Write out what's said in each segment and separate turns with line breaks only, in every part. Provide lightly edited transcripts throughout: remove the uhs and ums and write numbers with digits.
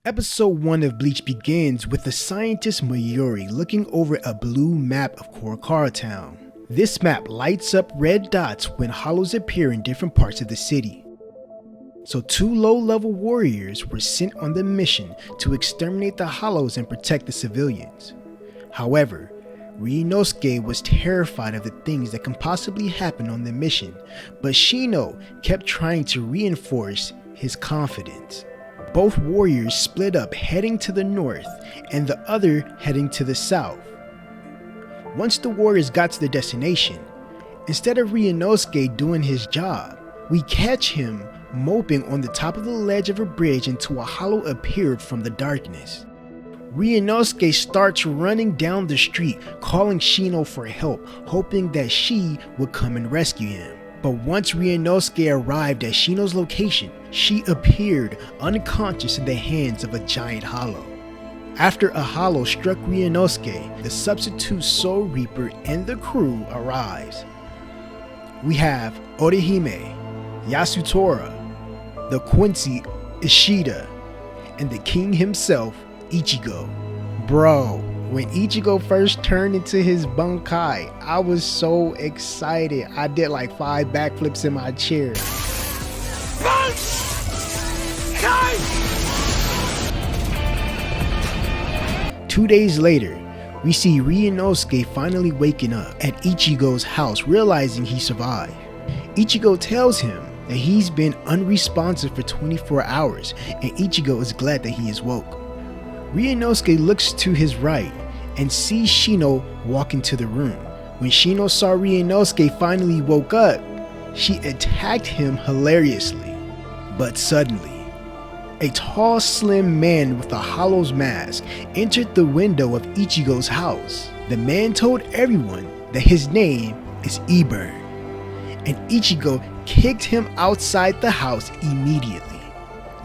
Episode 1 of Bleach begins with the scientist Mayuri looking over a blue map of Korokara Town. This map lights up red dots when hollows appear in different parts of the city. So 2 low-level warriors were sent on the mission to exterminate the hollows and protect the civilians. However, Ryunosuke was terrified of the things that can possibly happen on the mission, but Shino kept trying to reinforce his confidence. Both warriors split up, heading to the north and the other heading to the south. Once the warriors got to the destination, instead of Ryunosuke doing his job, we catch him moping on the top of the ledge of a bridge until a hollow appeared from the darkness. Ryunosuke starts running down the street, calling Shino for help, hoping that she would come and rescue him. But once Ryunosuke arrived at Shino's location, she appeared unconscious in the hands of a giant hollow. After a hollow struck Ryunosuke, the substitute Soul Reaper and the crew arrives. We have Orihime, Yasutora, the Quincy Ishida, and the king himself, Ichigo. Bro, when Ichigo first turned into his Bankai, I was so excited. I did like 5 backflips in my chair. 2 days later, we see Ryunosuke finally waking up at Ichigo's house, realizing he survived. Ichigo tells him that he's been unresponsive for 24 hours, and Ichigo is glad that he is woke. Ryunosuke looks to his right and sees Shino walk into the room. When Shino saw Ryunosuke finally woke up, she attacked him hilariously. But suddenly, a tall, slim man with a hollow's mask entered the window of Ichigo's house. The man told everyone that his name is Eburn, and Ichigo kicked him outside the house immediately.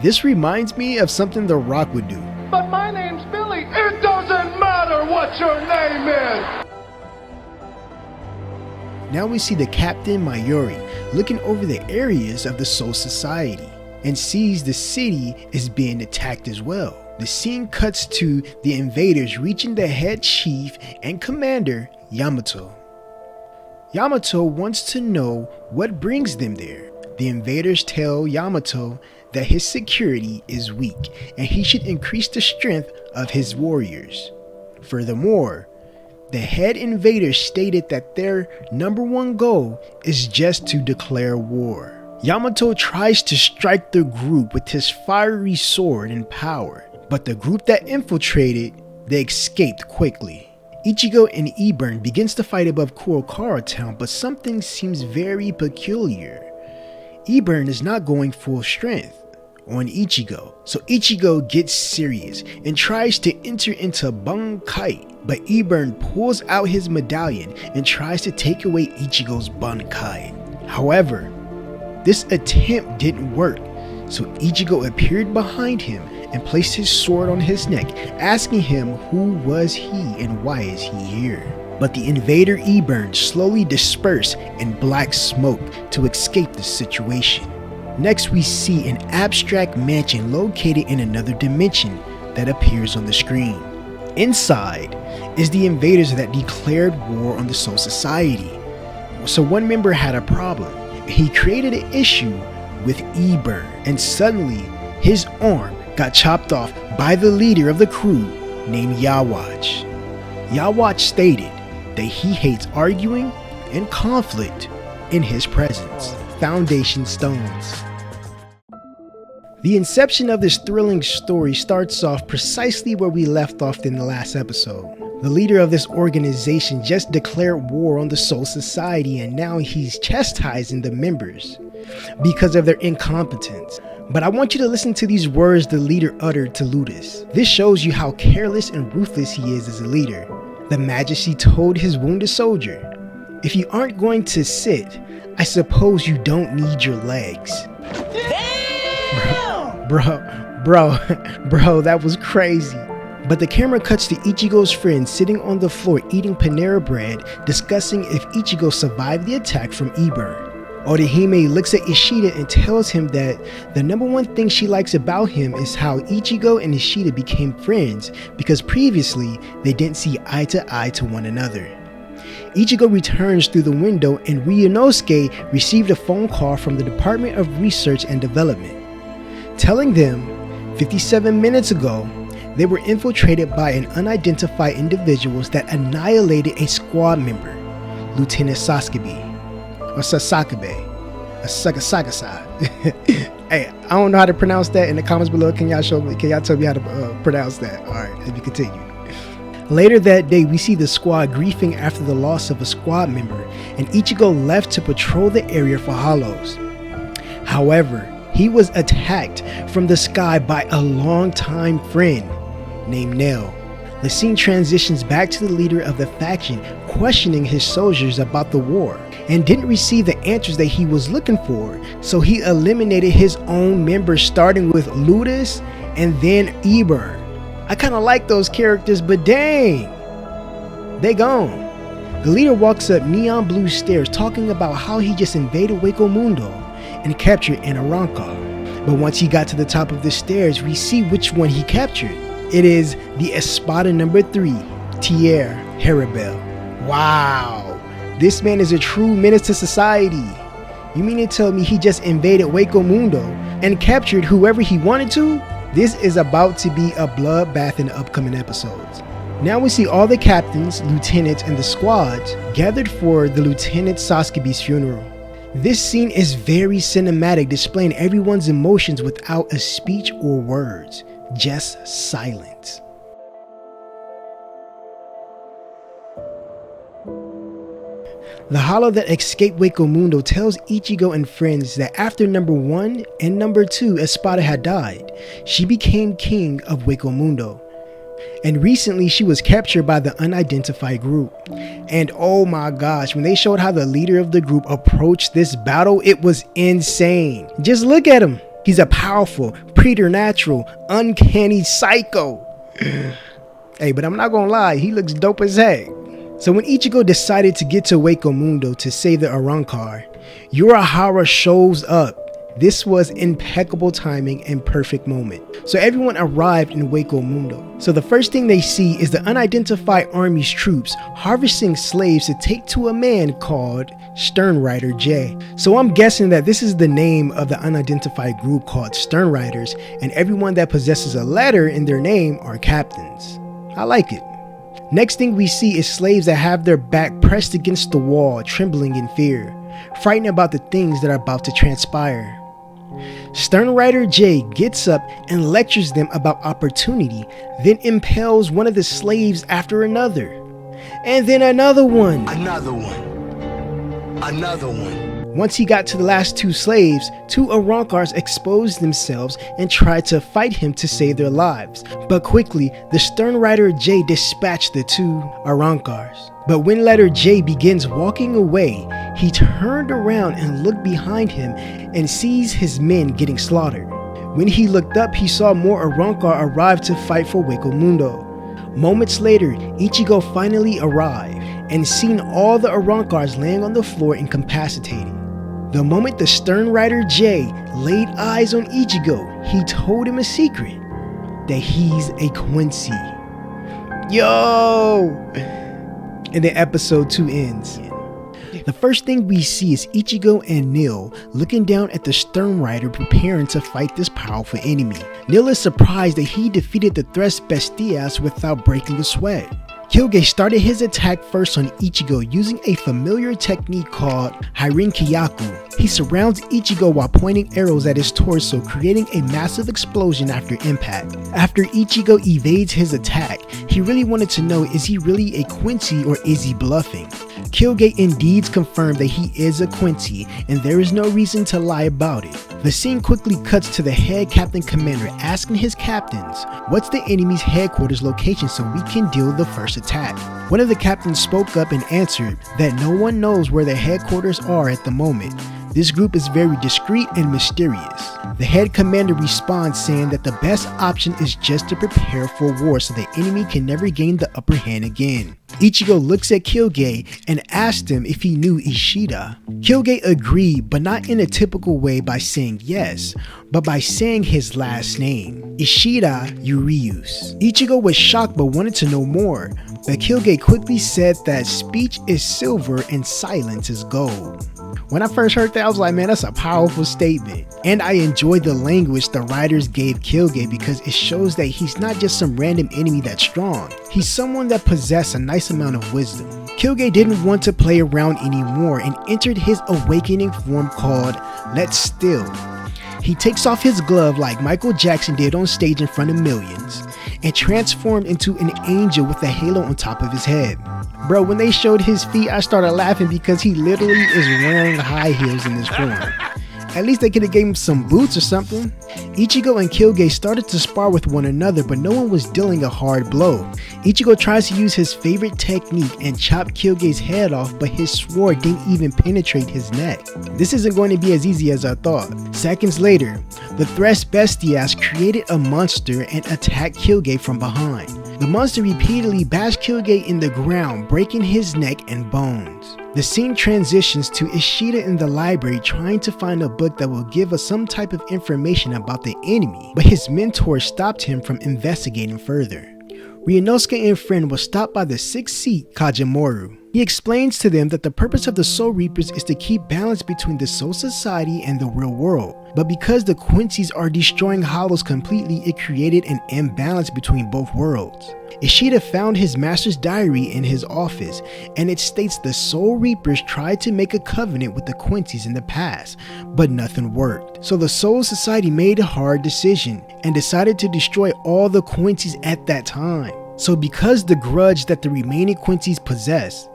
This reminds me of something The Rock would do.
But my name's Billy. It doesn't matter what your name is.
Now we see the Captain Mayuri looking over the areas of the Soul Society and sees the city is being attacked as well. The scene cuts to the invaders reaching the head chief and commander, Yamato. Yamato wants to know what brings them there. The invaders tell Yamato that his security is weak and he should increase the strength of his warriors. Furthermore, the head invaders stated that their #1 goal is just to declare war. Yamato tries to strike the group with his fiery sword and power, but the group that infiltrated, they escaped quickly. Ichigo and Eburn begins to fight above Korokara Town, but something seems very peculiar. Eburn is not going full strength on Ichigo, so Ichigo gets serious and tries to enter into Bankai, but Eburn pulls out his medallion and tries to take away Ichigo's Bankai. However, this attempt didn't work, so Ichigo appeared behind him and placed his sword on his neck, asking him who was he and why is he here. But the invader Eburn slowly dispersed in black smoke to escape the situation. Next we see an abstract mansion located in another dimension that appears on the screen. Inside is the invaders that declared war on the Soul Society. So one member had a problem. He created an issue with Eburn, and suddenly his arm got chopped off by the leader of the crew named Yawatch. Yawatch stated that he hates arguing and conflict in his presence. Foundation stones. The inception of this thrilling story starts off precisely where we left off in the last episode. The leader of this organization just declared war on the Soul Society, and now he's chastising the members because of their incompetence. But I want you to listen to these words the leader uttered to Ludus. This shows you how careless and ruthless he is as a leader. The Majesty told his wounded soldier, "If you aren't going to sit, I suppose you don't need your legs." Bro, that was crazy. But the camera cuts to Ichigo's friend sitting on the floor eating Panera bread, discussing if Ichigo survived the attack from Eburn. Orihime looks at Ishida and tells him that the number one thing she likes about him is how Ichigo and Ishida became friends because previously they didn't see eye to one another. Ichigo returns through the window and Ryunosuke received a phone call from the Department of Research and Development, telling them 57 minutes ago they were infiltrated by an unidentified individuals that annihilated a squad member, Lieutenant Sasakabe. Or Sasakabe. Hey, I don't know how to pronounce that. In the comments below, can y'all tell me how to pronounce that? Alright, let me continue. Later that day, we see the squad grieving after the loss of a squad member, and Ichigo left to patrol the area for hollows. However, he was attacked from the sky by a longtime friend named Nell. The scene transitions back to the leader of the faction questioning his soldiers about the war and didn't receive the answers that he was looking for, so he eliminated his own members starting with Ludus and then Eber. I kinda like those characters, but dang, they gone. The leader walks up neon blue stairs talking about how he just invaded Hueco Mundo and captured an Amunxroyal. But once he got to the top of the stairs, we see which one he captured. It is the Espada number 3, Tierra Haribel. Wow, this man is a true menace to society. You mean to tell me he just invaded Hueco Mundo and captured whoever he wanted to? This is about to be a bloodbath in the upcoming episodes. Now we see all the captains, lieutenants, and the squads gathered for the Lieutenant Sasakabe's funeral. This scene is very cinematic, displaying everyone's emotions without a speech or words, just silence. The hollow that escaped Hueco Mundo tells Ichigo and friends that after number 1 and number 2 Espada had died, she became king of Hueco Mundo. And recently she was captured by the unidentified group. And oh my gosh, when they showed how the leader of the group approached this battle, it was insane. Just look at him. He's a powerful, preternatural, uncanny psycho. Hey, but I'm not gonna lie, he looks dope as heck. So when Ichigo decided to get to Hueco Mundo to save the Amunxroyal, Urahara shows up. This was impeccable timing and perfect moment. So everyone arrived in Hueco Mundo. So the first thing they see is the unidentified army's troops harvesting slaves to take to a man called Stern Rider J. So I'm guessing that this is the name of the unidentified group called Stern Riders, and everyone that possesses a letter in their name are captains. I like it. Next thing we see is slaves that have their back pressed against the wall, trembling in fear, frightened about the things that are about to transpire. Stern Rider J gets up and lectures them about opportunity, then impales one of the slaves after another. And then another one. Another one. Once he got to the last 2 slaves, 2 Amunxroyals exposed themselves and tried to fight him to save their lives. But quickly, the Stern Rider J dispatched the 2 Amunxroyals. But when Letter J begins walking away, he turned around and looked behind him and sees his men getting slaughtered. When he looked up, he saw more Amunxroyal arrive to fight for Hueco Mundo. Moments later, Ichigo finally arrived and seen all the Amunxroyals laying on the floor incapacitated. The moment the Stern Rider J laid eyes on Ichigo, he told him a secret, that he's a Quincy. Yo! And then episode 2 ends. The first thing we see is Ichigo and Nil looking down at the Stern Rider preparing to fight this powerful enemy. Nil is surprised that he defeated the Tres Bestias without breaking a sweat. Kyuge started his attack first on Ichigo using a familiar technique called Hirinkiyaku. He surrounds Ichigo while pointing arrows at his torso, creating a massive explosion after impact. After Ichigo evades his attack, he really wanted to know, is he really a Quincy or is he bluffing? Kyuge indeed confirmed that he is a Quincy and there is no reason to lie about it. The scene quickly cuts to the head captain commander asking his captains, what's the enemy's headquarters location so we can deal the first attack? One of the captains spoke up and answered that no one knows where their headquarters are at the moment. This group is very discreet and mysterious. The head commander responds saying that the best option is just to prepare for war so the enemy can never gain the upper hand again. Ichigo looks at Kyuuge and asks him if he knew Ishida. Kyuuge agreed, but not in a typical way by saying yes, but by saying his last name, Ishida Urius. Ichigo was shocked but wanted to know more, but Kyuuge quickly said that speech is silver and silence is gold. When I first heard that, I was like, man, that's a powerful statement. And I enjoyed the language the writers gave Kyuuge because it shows that he's not just some random enemy that's strong. He's someone that possesses a nice amount of wisdom. Kyuuge didn't want to play around anymore and entered his awakening form called Let's Still. He takes off his glove like Michael Jackson did on stage in front of millions and transformed into an angel with a halo on top of his head. Bro, when they showed his feet, I started laughing because he literally is wearing high heels in this form. At least they could have gave him some boots or something. Ichigo and Kyuuge started to spar with one another, but no one was dealing a hard blow. Ichigo tries to use his favorite technique and chop Kyuuge's head off, but his sword didn't even penetrate his neck. This isn't going to be as easy as I thought. Seconds later, the Thresh Bestias created a monster and attacked Kyuuge from behind. The monster repeatedly bashed Kyuuge in the ground, breaking his neck and bones. The scene transitions to Ishida in the library trying to find a book that will give us some type of information about the enemy, but his mentor stopped him from investigating further. Ryunosuke and friend was stopped by the 6th seat Kajimoru. He explains to them that the purpose of the Soul Reapers is to keep balance between the Soul Society and the real world, but because the Quincy's are destroying Hollows completely, it created an imbalance between both worlds. Ishida found his master's diary in his office, and it states the Soul Reapers tried to make a covenant with the Quincy's in the past, but nothing worked. So the Soul Society made a hard decision and decided to destroy all the Quincy's at that time. So because the grudge that the remaining Quincy's possess,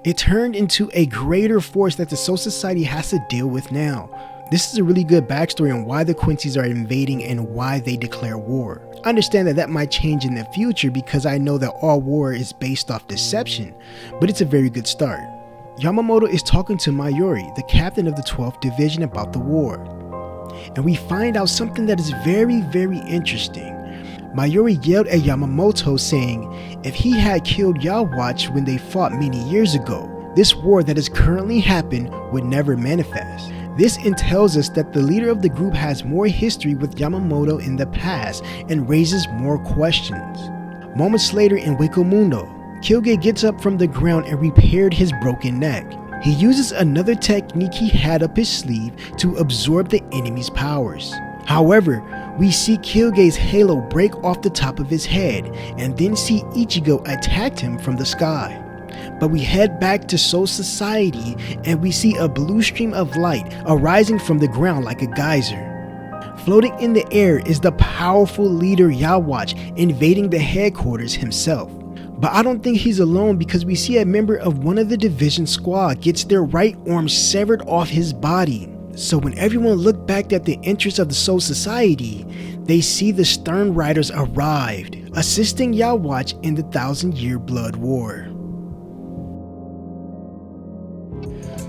it turned into a greater force that the Soul Society has to deal with now. This is a really good backstory on why the Quincy's are invading and why they declare war. I understand that might change in the future because I know that all war is based off deception, but it's a very good start. Yamamoto is talking to Mayuri, the captain of the 12th Division, about the war. And we find out something that is very, very interesting. Mayuri yelled at Yamamoto saying if he had killed Yawatch when they fought many years ago, this war that is currently happening would never manifest. This entails us that the leader of the group has more history with Yamamoto in the past and raises more questions. Moments later in Wakamundo, Kyuuge gets up from the ground and repaired his broken neck. He uses another technique he had up his sleeve to absorb the enemy's powers. However, we see Kyuuge's halo break off the top of his head and then see Ichigo attack him from the sky. But we head back to Soul Society and we see a blue stream of light arising from the ground like a geyser. Floating in the air is the powerful leader Yawatch invading the headquarters himself. But I don't think he's alone because we see a member of one of the division squad gets their right arm severed off his body. So when everyone looked back at the entrance of the Soul Society, they see the Stern Riders arrived, assisting Yawatch in the 1,000-year Blood War.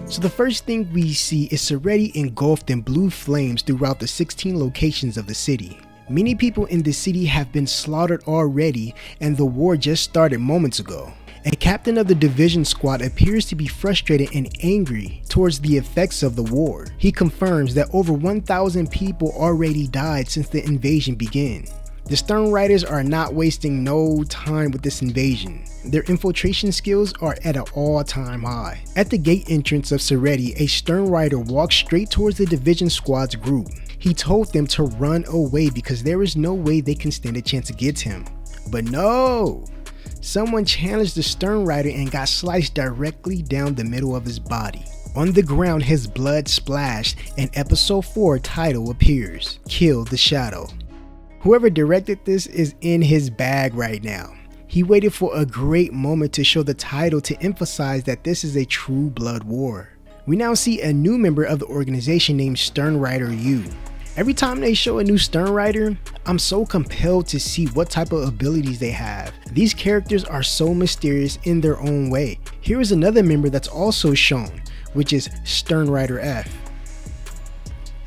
So the first thing we see is Sereti engulfed in blue flames throughout the 16 locations of the city. Many people in the city have been slaughtered already and the war just started moments ago. A captain of the division squad appears to be frustrated and angry towards the effects of the war. He confirms that over 1,000 people already died since the invasion began. The Stern Riders are not wasting no time with this invasion. Their infiltration skills are at an all-time high. At the gate entrance of Sereti, a Stern Rider walks straight towards the division squad's group. He told them to run away because there is no way they can stand a chance against him. But no! Someone challenged the Stern Rider and got sliced directly down the middle of his body. On the ground, his blood splashed and episode 4 title appears, Kill the Shadow. Whoever directed this is in his bag right now. He waited for a great moment to show the title to emphasize that this is a true blood war. We now see a new member of the organization named Stern Rider U. Every time they show a new Stern Rider, I'm so compelled to see what type of abilities they have. These characters are so mysterious in their own way. Here is another member that's also shown, which is Stern Rider F.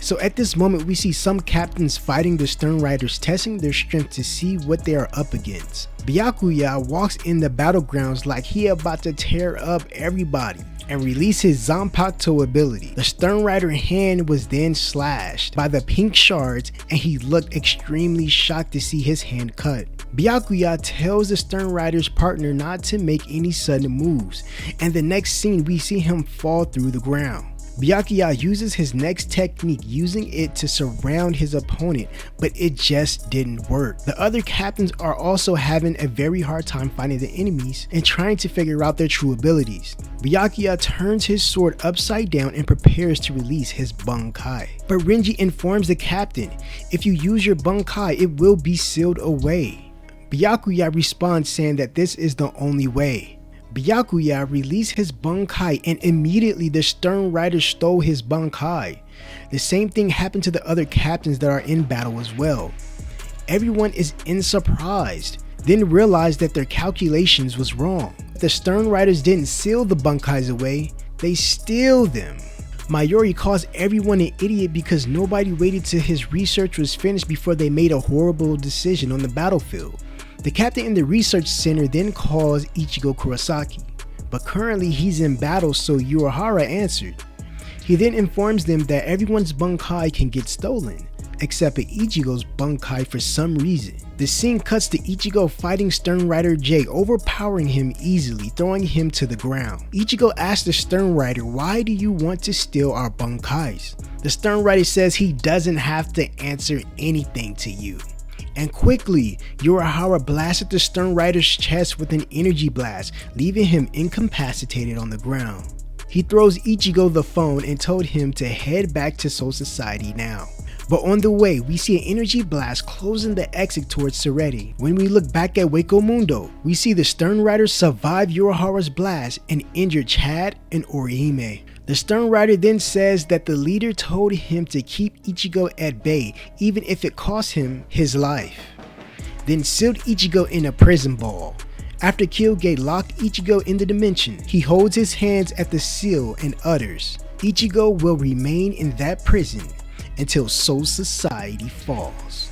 So at this moment, we see some captains fighting the Stern Riders, testing their strength to see what they are up against. Byakuya walks in the battlegrounds like he about to tear up everybody and release his Zanpakuto ability. The Stern Rider hand was then slashed by the pink shards and he looked extremely shocked to see his hand cut. Byakuya tells the Stern Rider's partner not to make any sudden moves, and the next scene we see him fall through the ground. Byakuya uses his next technique, using it to surround his opponent, but it just didn't work. The other captains are also having a very hard time finding the enemies and trying to figure out their true abilities. Byakuya turns his sword upside down and prepares to release his Bunkai. But Renji informs the captain, if you use your Bunkai, it will be sealed away. Byakuya responds saying that this is the only way. Byakuya released his Bunkai and immediately the Stern Rider stole his Bunkai. The same thing happened to the other captains that are in battle as well. Everyone is surprised, then realized that their calculations was wrong. The Stern Riders didn't seal the Bunkais away, they steal them. Mayuri calls everyone an idiot because nobody waited till his research was finished before they made a horrible decision on the battlefield. The captain in the research center then calls Ichigo Kurosaki, but currently he's in battle, so Urahara answered. He then informs them that everyone's Bunkai can get stolen, except for Ichigo's Bunkai for some reason. The scene cuts to Ichigo fighting Stern Rider J, overpowering him easily, throwing him to the ground. Ichigo asks the Stern Rider, why do you want to steal our Bunkais? The Stern Rider says he doesn't have to answer anything to you. And quickly, Urahara blasted the Stern Rider's chest with an energy blast, leaving him incapacitated on the ground. He throws Ichigo the phone and told him to head back to Soul Society now. But on the way, we see an energy blast closing the exit towards Sereti. When we look back at Wako Mundo, we see the Stern Riders survive Urahara's blast and injure Chad and Orihime. The Stern Rider then says that the leader told him to keep Ichigo at bay, even if it cost him his life. Then sealed Ichigo in a prison ball. After Killgate locked Ichigo in the dimension, he holds his hands at the seal and utters, Ichigo will remain in that prison until Soul Society falls.